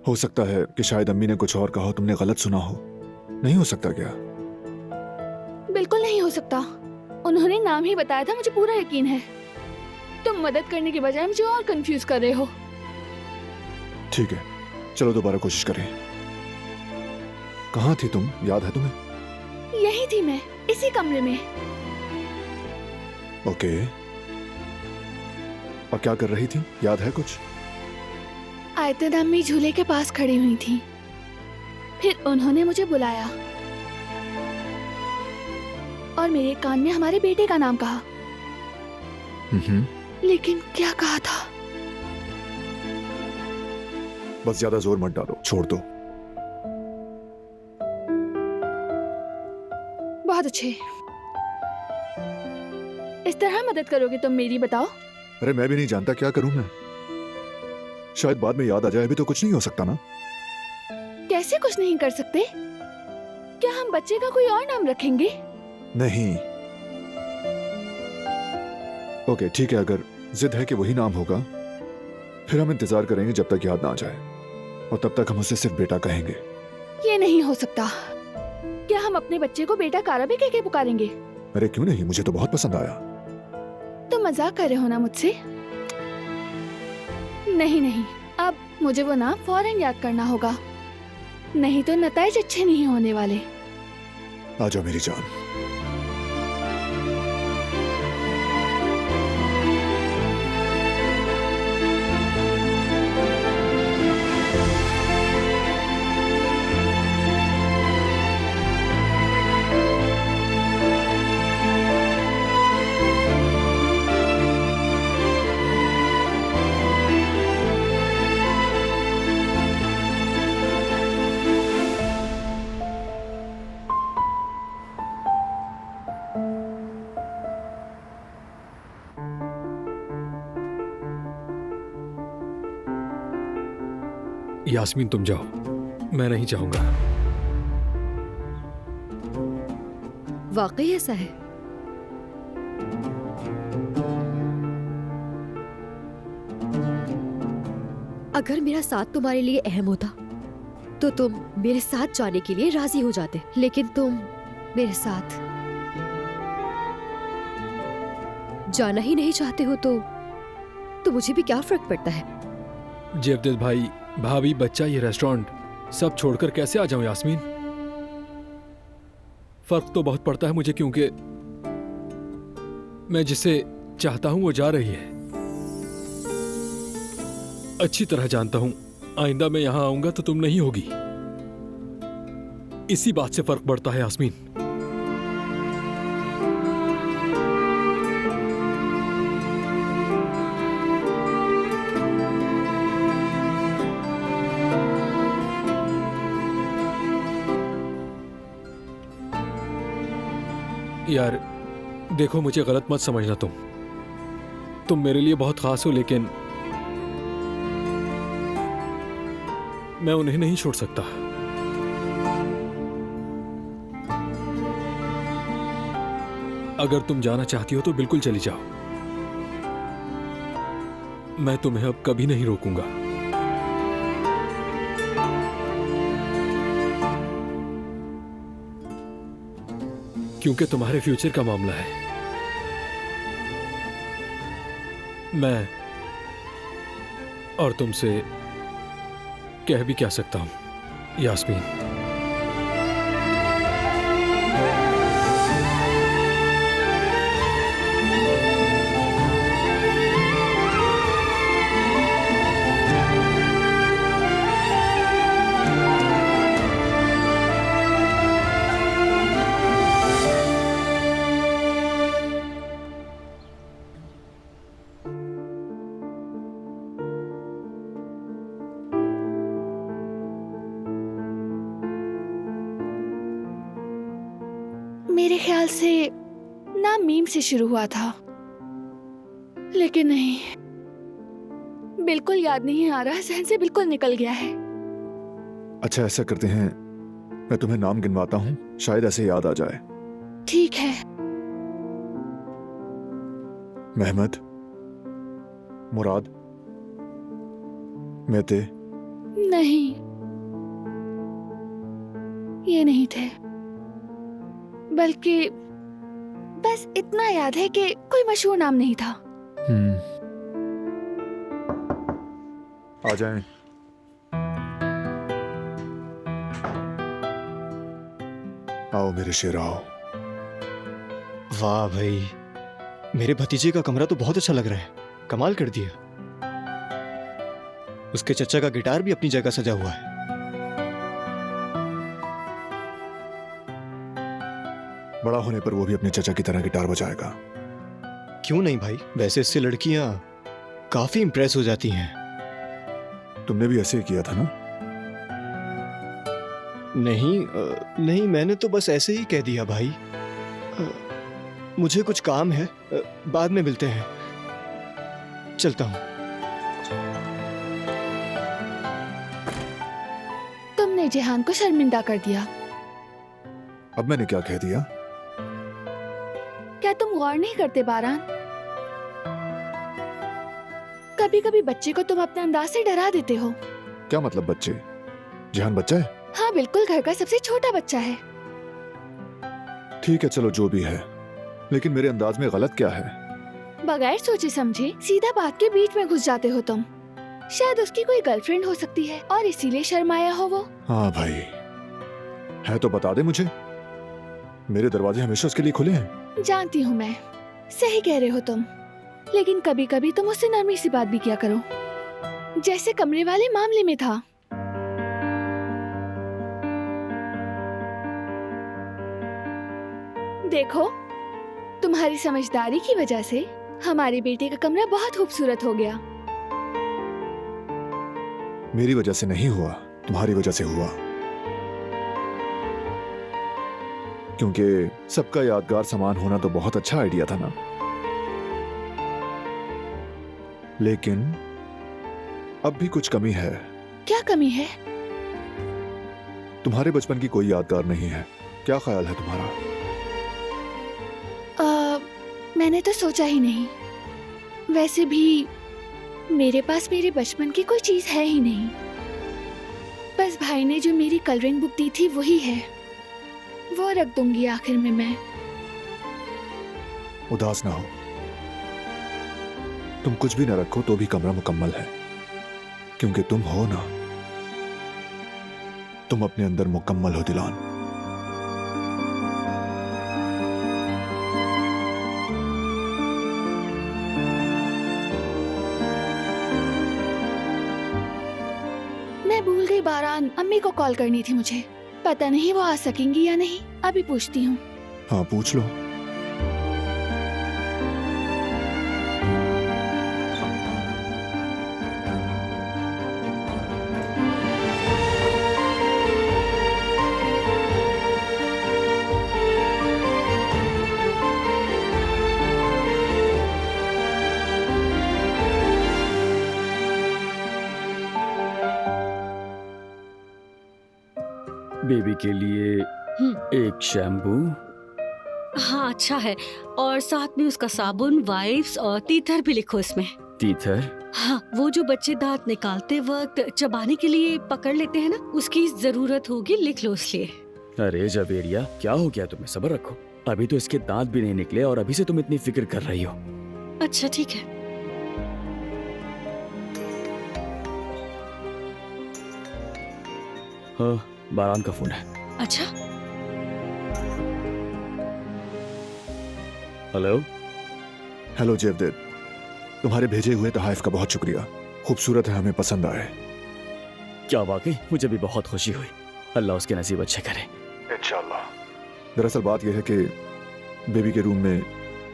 हो सकता है कि शायद अम्मी ने कुछ और कहा हो, तुमने गलत सुना हो। नहीं हो सकता क्या? बिल्कुल नहीं हो सकता। उन्होंने नाम ही बताया था, मुझे पूरा यकीन है। तुम मदद करने के बजाय मुझे और कंफ्यूज कर रहे हो। ठीक है, चलो दोबारा कोशिश करें। कहाँ थी तुम, याद है तुम्हें? यही थी मैं, इसी कमरे में। ओके, और क्या कर रही थी, याद है कुछ? आयतन अम्मी झूले के पास खड़ी हुई थी। फिर उन्होंने मुझे बुलाया और मेरे कान में हमारे बेटे का नाम कहा। लेकिन क्या कहा था? बस ज्यादा जोर मत डालो, छोड़ दो। बहुत अच्छे। इस तरह मदद करोगे तुम मेरी, बताओ? अरे मैं भी नहीं जानता, क्या करूं मैं? शायद बाद में याद आ जाए, अभी तो कुछ नहीं हो सकता ना। कैसे कुछ नहीं कर सकते? क्या हम बच्चे का कोई और नाम रखेंगे? नहीं। ओके ठीक है, अगर जिद है कि वही नाम होगा, फिर हम इंतजार करेंगे जब तक याद ना आ जाए, और तब तक हम उसे सिर्फ बेटा कहेंगे। ये नहीं हो सकता। क्या हम अपने बच्चे को बेटा कारा भी कह के पुकारेंगे? अरे क्यों नहीं, मुझे तो बहुत पसंद आया। तुम मजाक कर रहे हो ना मुझसे? नहीं नहीं, अब मुझे वो नाम फौरन याद करना होगा, नहीं तो नतीजे अच्छे नहीं होने वाले। आ जाओ मेरी जान। यास्मीन तुम जाओ, मैं नहीं चाहूंगा। वाकई ऐसा है? अगर मेरा साथ तुम्हारे लिए अहम होता तो तुम मेरे साथ जाने के लिए राजी हो जाते, लेकिन तुम मेरे साथ जाना ही नहीं चाहते हो तो मुझे भी क्या फर्क पड़ता है? जेवदेद भाई, भाभी, बच्चा, ये रेस्टोरेंट सब छोड़कर कैसे आ जाऊं यास्मीन? फर्क तो बहुत पड़ता है मुझे, क्योंकि मैं जिसे चाहता हूं वो जा रही है। अच्छी तरह जानता हूं आइंदा मैं यहां आऊंगा तो तुम नहीं होगी। इसी बात से फर्क पड़ता है यास्मीन। यार देखो, मुझे गलत मत समझना, तुम मेरे लिए बहुत खास हो, लेकिन मैं उन्हें नहीं छोड़ सकता। अगर तुम जाना चाहती हो तो बिल्कुल चली जाओ, मैं तुम्हें अब कभी नहीं रोकूंगा। क्योंकि तुम्हारे फ्यूचर का मामला है। मैं और तुमसे कह भी क्या सकता हूं यास्मीन? मेरे ख्याल से नाम मीम से शुरू हुआ था, लेकिन नहीं, बिल्कुल याद नहीं आ रहा, जहन से बिल्कुल निकल गया है। अच्छा ऐसा करते हैं, मैं तुम्हें नाम गिनवाता हूं, शायद ऐसे याद आ जाए। ठीक है। मेहमद, मुराद, मेते, नहीं, ये नहीं थे। बल्कि बस इतना याद है कि कोई मशहूर नाम नहीं था। आ जाएं। आओ मेरे शेर आओ। वाह भाई, मेरे भतीजे का कमरा तो बहुत अच्छा लग रहा है। कमाल कर दिया। उसके चचा का गिटार भी अपनी जगह सजा हुआ है। बड़ा होने पर वो भी अपने चचा की तरह गिटार बजाएगा। क्यों नहीं भाई, वैसे इससे लड़कियां काफी इंप्रेस हो जाती हैं। तुमने भी ऐसे ही किया था ना? नहीं, मैंने तो बस ऐसे ही कह दिया भाई। मुझे कुछ काम है, बाद में मिलते हैं। चलता हूँ। तुमने जेहान को शर्मिंदा कर दिया। अब मैंने क्या कह दिया? क्या तुम गौर नहीं करते बारान? कभी कभी बच्चे को तुम अपने अंदाज से डरा देते हो। क्या मतलब बच्चे? जिहान बच्चा है? हाँ बिल्कुल, घर का सबसे छोटा बच्चा है। ठीक है चलो जो भी है, लेकिन मेरे अंदाज में गलत क्या है? बगैर सोचे समझे सीधा बात के बीच में घुस जाते हो तुम। शायद उसकी कोई गर्लफ्रेंड हो सकती है और इसीलिए शर्माया हो वो। हाँ भाई, है तो बता दे मुझे। मेरे दरवाजे हमेशा उसके लिए खुले हैं। जानती हूँ मैं, सही कह रहे हो तुम, लेकिन कभी कभी तुम उससे नरमी सी बात भी किया करो, जैसे कमरे वाले मामले में था। देखो, तुम्हारी समझदारी की वजह से हमारे बेटे का कमरा बहुत खूबसूरत हो गया। मेरी वजह से नहीं हुआ, तुम्हारी वजह से हुआ। क्योंकि सबका यादगार सामान होना तो बहुत अच्छा आइडिया था ना। लेकिन अब भी कुछ कमी है। क्या कमी है? तुम्हारे बचपन की कोई यादगार नहीं है। क्या ख्याल है तुम्हारा? मैंने तो सोचा ही नहीं। वैसे भी मेरे पास मेरे बचपन की कोई चीज है ही नहीं। बस भाई ने जो मेरी कलरिंग बुक दी थी वही है, वो रख दूंगी आखिर में मैं। उदास ना हो, तुम कुछ भी ना रखो तो भी कमरा मुकम्मल है, क्योंकि तुम हो ना, तुम अपने अंदर मुकम्मल हो दिलान। मैं भूल गई बारान, अम्मी को कॉल करनी थी मुझे। पता नहीं वो आ सकेंगी या नहीं, अभी पूछती हूँ। हाँ पूछ लो। बेबी के लिए एक शैम्पू। हाँ अच्छा है, और साथ में उसका साबुन, वाइप्स और तीथर भी लिखो इसमें। तीथर? हाँ, वो जो बच्चे दांत निकालते वक्त चबाने के लिए पकड़ लेते हैं ना, उसकी जरूरत होगी, लिख लो इसलिए। अरे जवेरिया, क्या हो गया तुम्हें? सब्र रखो, अभी तो इसके दांत भी नहीं निकले और अभी से तुम इतनी फिक्र कर रही हो। अच्छा ठीक है। हाँ, बारान का फोन है। अच्छा, हेलो। हेलो जेवदेद, तुम्हारे भेजे हुए तोहफे का बहुत शुक्रिया। खूबसूरत है, हमें पसंद आए। क्या वाकई? मुझे भी बहुत खुशी हुई। अल्लाह उसके नसीब अच्छे करे। इंशाल्लाह। दरअसल बात यह है कि बेबी के रूम में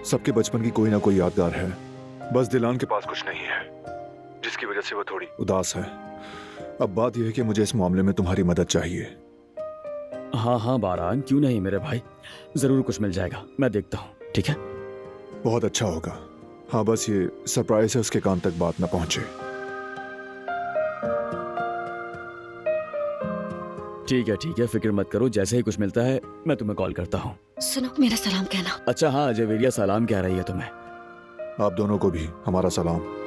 सबके बचपन की कोई ना कोई यादगार है, बस दिलान के पास कुछ नहीं है, जिसकी वजह से वो थोड़ी उदास है। अब बात यह है कि मुझे इस मामले में तुम्हारी मदद चाहिए। हाँ हाँ बारान, क्यों नहीं मेरे भाई, जरूर कुछ मिल जाएगा, मैं देखता हूँ। ठीक है, बहुत अच्छा होगा। हाँ बस ये सरप्राइज है, उसके कान तक बात ना पहुंचे। ठीक है, फिक्र मत करो, जैसे ही कुछ मिलता है मैं तुम्हें कॉल करता हूँ। सुनो, मेरा सलाम कहना। अच्छा हाँ, जवेरिया सलाम कह रही है तुम्हें। आप दोनों को भी हमारा सलाम।